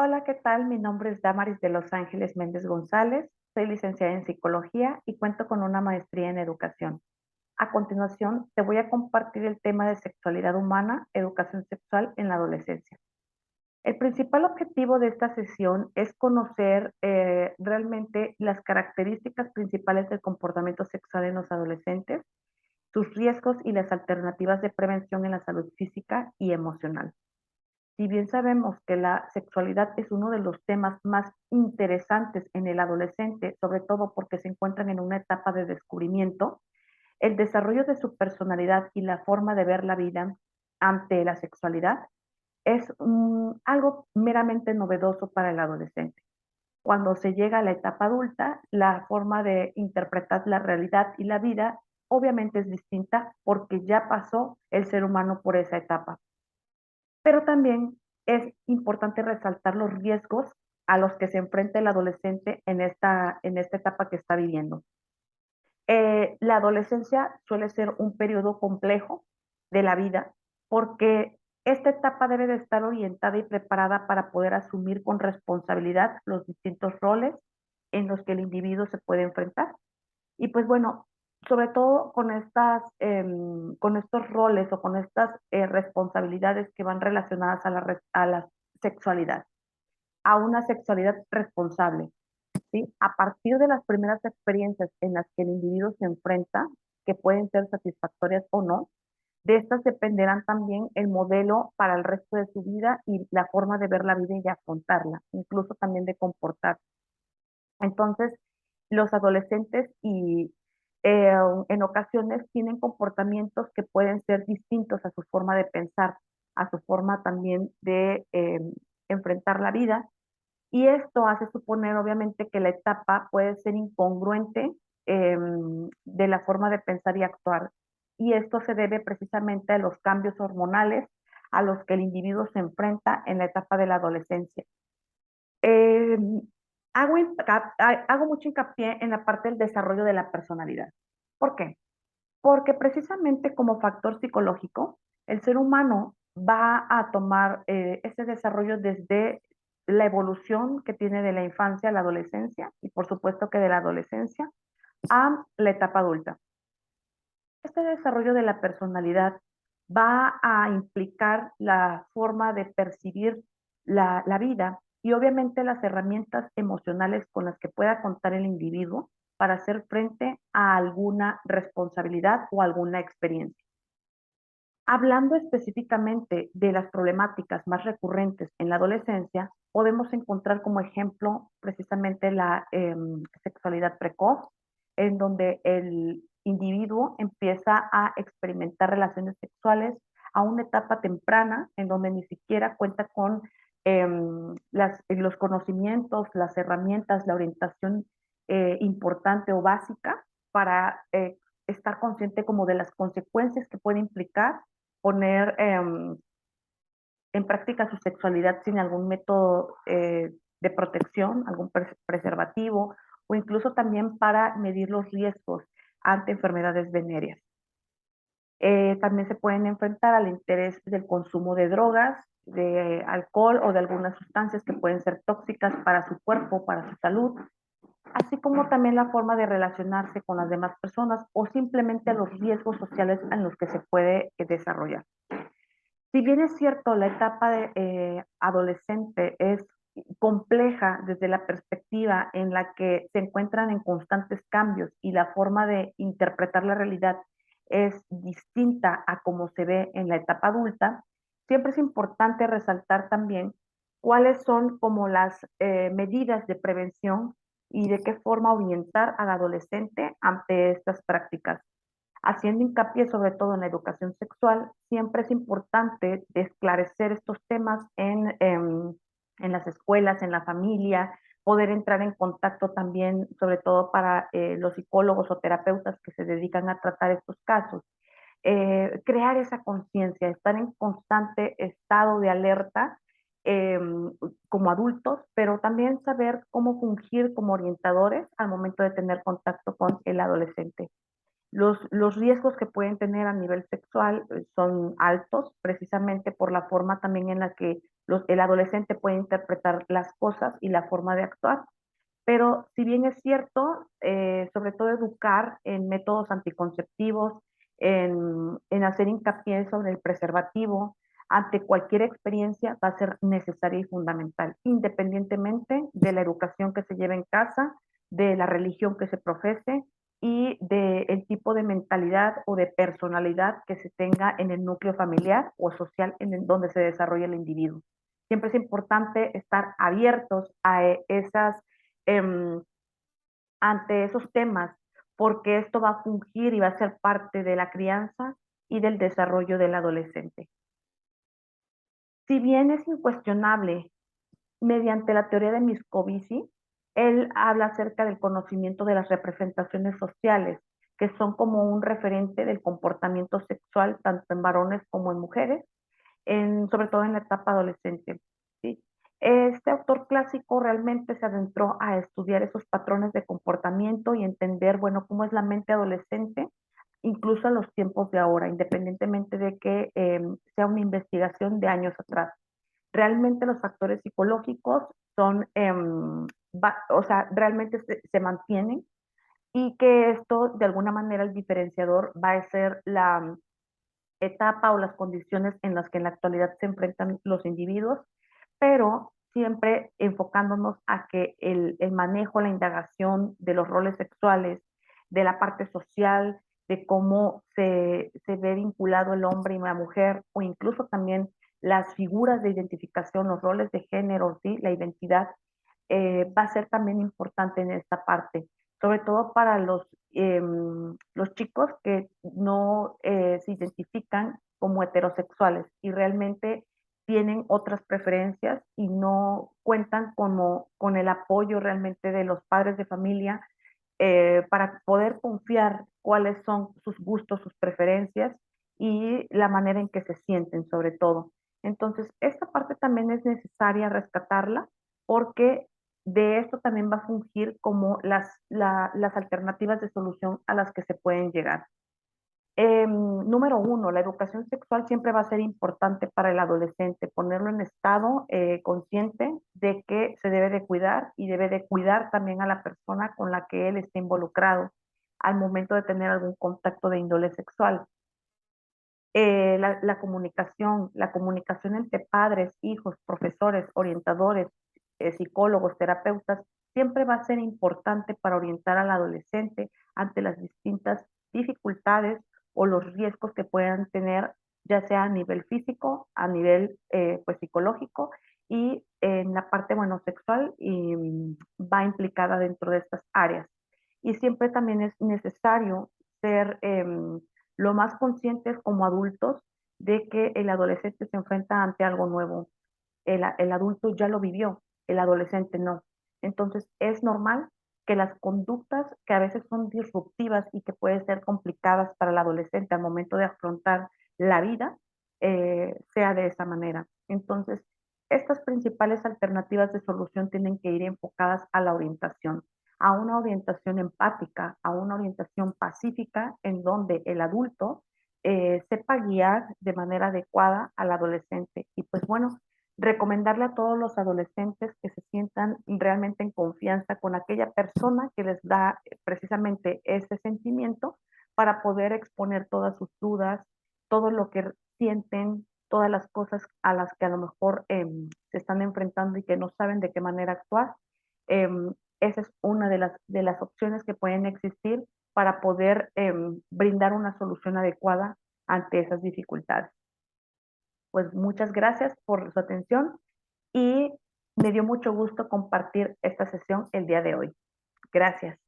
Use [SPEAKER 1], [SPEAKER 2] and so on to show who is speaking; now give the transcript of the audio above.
[SPEAKER 1] Hola, ¿qué tal? Mi nombre es Damaris de Los Ángeles Méndez González. Soy licenciada en psicología y cuento con una maestría en educación. A continuación, te voy a compartir el tema de sexualidad humana, educación sexual en la adolescencia. El principal objetivo de esta sesión es conocer realmente las características principales del comportamiento sexual en los adolescentes, sus riesgos y las alternativas de prevención en la salud física y emocional. Si bien sabemos que la sexualidad es uno de los temas más interesantes en el adolescente, sobre todo porque se encuentran en una etapa de descubrimiento, el desarrollo de su personalidad y la forma de ver la vida ante la sexualidad es algo meramente novedoso para el adolescente. Cuando se llega a la etapa adulta, la forma de interpretar la realidad y la vida obviamente es distinta porque ya pasó el ser humano por esa etapa. Pero también es importante resaltar los riesgos a los que se enfrenta el adolescente en esta etapa que está viviendo. La adolescencia suele ser un periodo complejo de la vida porque esta etapa debe de estar orientada y preparada para poder asumir con responsabilidad los distintos roles en los que el individuo se puede enfrentar. Y pues bueno, sobre todo con estos roles o con estas responsabilidades que van relacionadas a la sexualidad, a una sexualidad responsable, ¿sí? A partir de las primeras experiencias en las que el individuo se enfrenta, que pueden ser satisfactorias o no, de estas dependerán también el modelo para el resto de su vida y la forma de ver la vida y de afrontarla, incluso también de comportarse. Entonces, los adolescentes eh, en ocasiones tienen comportamientos que pueden ser distintos a su forma de pensar, a su forma también de enfrentar la vida. Y esto hace suponer, obviamente, que la etapa puede ser incongruente de la forma de pensar y actuar. Y esto se debe precisamente a los cambios hormonales a los que el individuo se enfrenta en la etapa de la adolescencia. Eh, hago mucho hincapié en la parte del desarrollo de la personalidad. ¿Por qué? Porque precisamente como factor psicológico, el ser humano va a tomar ese desarrollo desde la evolución que tiene de la infancia a la adolescencia y por supuesto que de la adolescencia a la etapa adulta. Este desarrollo de la personalidad va a implicar la forma de percibir la vida y obviamente las herramientas emocionales con las que pueda contar el individuo para hacer frente a alguna responsabilidad o alguna experiencia. Hablando específicamente de las problemáticas más recurrentes en la adolescencia, podemos encontrar como ejemplo precisamente la sexualidad precoz, en donde el individuo empieza a experimentar relaciones sexuales a una etapa temprana, en donde ni siquiera cuenta con los conocimientos, las herramientas, la orientación importante o básica para estar consciente como de las consecuencias que puede implicar poner en práctica su sexualidad sin algún método de protección, algún preservativo, o incluso también para medir los riesgos ante enfermedades venéreas. También se pueden enfrentar al interés del consumo de drogas, de alcohol o de algunas sustancias que pueden ser tóxicas para su cuerpo, para su salud, así como también la forma de relacionarse con las demás personas o simplemente los riesgos sociales en los que se puede desarrollar. Si bien es cierto, la etapa de adolescente es compleja desde la perspectiva en la que se encuentran en constantes cambios y la forma de interpretar la realidad es distinta a como se ve en la etapa adulta, siempre es importante resaltar también cuáles son como las medidas de prevención y de qué forma orientar al adolescente ante estas prácticas. Haciendo hincapié sobre todo en la educación sexual, siempre es importante esclarecer estos temas en las escuelas, en la familia, poder entrar en contacto también, sobre todo para los psicólogos o terapeutas que se dedican a tratar estos casos. Crear esa conciencia, estar en constante estado de alerta eh, como adultos, pero también saber cómo fungir como orientadores al momento de tener contacto con el adolescente. Los riesgos que pueden tener a nivel sexual son altos, precisamente por la forma también en la que el adolescente puede interpretar las cosas y la forma de actuar. Pero si bien es cierto, sobre todo educar en métodos anticonceptivos, en hacer hincapié sobre el preservativo, ante cualquier experiencia va a ser necesaria y fundamental, independientemente de la educación que se lleve en casa, de la religión que se profese y del tipo de mentalidad o de personalidad que se tenga en el núcleo familiar o social donde se desarrolla el individuo. Siempre es importante estar abiertos a esas em, ante esos temas, porque esto va a fungir y va a ser parte de la crianza y del desarrollo del adolescente. Si bien es incuestionable, mediante la teoría de Moscovici, él habla acerca del conocimiento de las representaciones sociales, que son como un referente del comportamiento sexual tanto en varones como en mujeres, sobre todo en la etapa adolescente. ¿Sí? Este autor clásico realmente se adentró a estudiar esos patrones de comportamiento y entender, bueno, cómo es la mente adolescente, incluso a los tiempos de ahora, independientemente de que sea una investigación de años atrás. Realmente los factores psicológicos son, o sea, realmente se mantienen y que esto, de alguna manera, el diferenciador va a ser la etapa o las condiciones en las que en la actualidad se enfrentan los individuos, pero siempre enfocándonos a que el manejo, la indagación de los roles sexuales, de la parte social, de cómo se ve vinculado el hombre y la mujer, o incluso también las figuras de identificación, los roles de género, ¿sí? La identidad, va a ser también importante en esta parte, sobre todo para los chicos que no se identifican como heterosexuales y realmente tienen otras preferencias y no cuentan con el apoyo realmente de los padres de familia para poder confiar cuáles son sus gustos, sus preferencias y la manera en que se sienten sobre todo. Entonces, esta parte también es necesaria rescatarla porque de esto también va a fungir como las alternativas de solución a las que se pueden llegar. Número uno, la educación sexual siempre va a ser importante para el adolescente, ponerlo en estado consciente de que se debe de cuidar y debe de cuidar también a la persona con la que él esté involucrado al momento de tener algún contacto de índole sexual. La comunicación entre padres, hijos, profesores, orientadores, psicólogos, terapeutas, siempre va a ser importante para orientar al adolescente ante las distintas dificultades o los riesgos que puedan tener, ya sea a nivel físico, a nivel pues psicológico y en la parte bueno sexual y va implicada dentro de estas áreas. Y siempre también es necesario ser lo más conscientes como adultos de que el adolescente se enfrenta ante algo nuevo. El adulto ya lo vivió, el adolescente no. Entonces es normal que las conductas que a veces son disruptivas y que pueden ser complicadas para el adolescente al momento de afrontar la vida, sea de esa manera. Entonces, estas principales alternativas de solución tienen que ir enfocadas a la orientación, a una orientación empática, a una orientación pacífica en donde el adulto sepa guiar de manera adecuada al adolescente. Y pues bueno, recomendarle a todos los adolescentes que se sientan realmente en confianza con aquella persona que les da precisamente ese sentimiento para poder exponer todas sus dudas, todo lo que sienten, todas las cosas a las que a lo mejor se están enfrentando y que no saben de qué manera actuar. Esa es una de las opciones que pueden existir para poder brindar una solución adecuada ante esas dificultades. Pues muchas gracias por su atención y me dio mucho gusto compartir esta sesión el día de hoy. Gracias.